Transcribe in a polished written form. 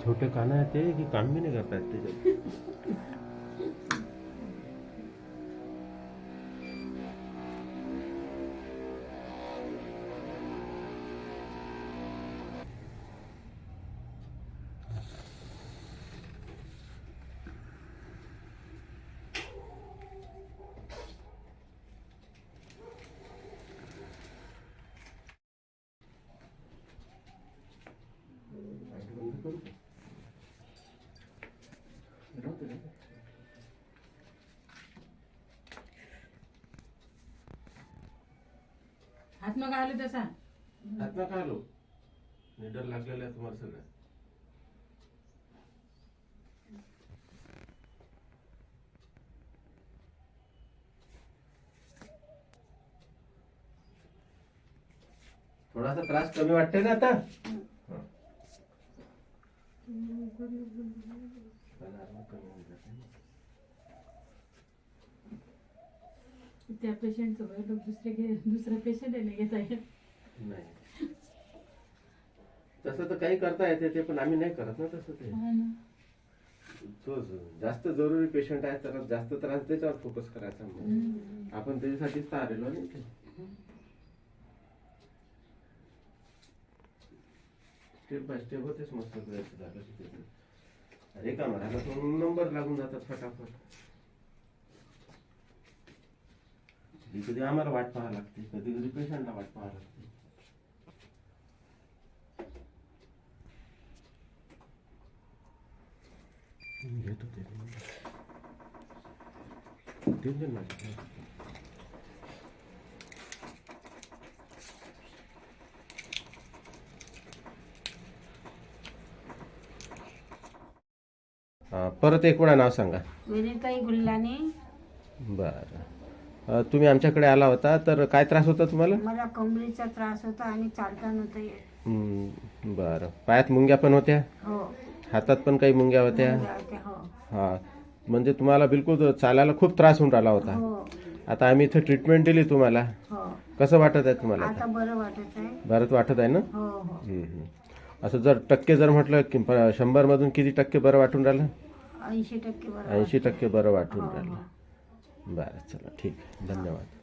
छोटे कान आहे ते की काम भी नाही करतात त्याच्यात. हात मग आले तसा हात नका आलो निडर लागलेला आहे तुम्हाला सगळं. थोडासा त्रास कमी वाटते ना आता. त्या पेशंटचं वय लोक दुसऱ्या पेशंट आहे घेता येत नाही. तसं तर काही करता येते ते, पण आम्ही नाही करत ना तसं ते. तो जास्त जरुरी पेशंट आहे तर जास्त त्रास त्याच्यावर फोकस करायचा. आपण त्याच्यासाठीच तर आलेलो नाही ते. स्टेप बाय स्टेप होतेच मस्त झालं. अरे का मला तो नंबर लागून जातात फटाफट. कधी कधी आम्हाला वाट पाहावं लागते, कधी कधी पेशंटला वाट पाहावं लागते. घेतो ते टेन्शन नाही. परत एक वेळा नाव सांगा. विनीताई गुल्लाने. बरं, तुम्ही आमच्याकडे आला होता तर काय त्रास होता तुम्हाला? मला कमरेचा त्रास होता आणि चालता नव्हतं येत. बरं, पायात मुंग्या पण होत्या? हो. हातात पण काही मुंग्या होत्या? हो. हा, म्हणजे तुम्हाला बिलकुल चालायला खूप त्रास होऊन राहिला होता. हो. आता आम्ही इथे ट्रीटमेंट दिली तुम्हाला. हो. कसं वाटत आहे तुम्हाला? आता बरं वाटत आहे. बरंच वाटत आहे ना? हो हो. असं जर टक्के जर म्हटलं की 100 मधून किती टक्के बरं वाटून राहिलं? 80% बरं. 80% बरं वाटून हो, हो. राहिलं. बरं, चला ठीक आहे, धन्यवाद.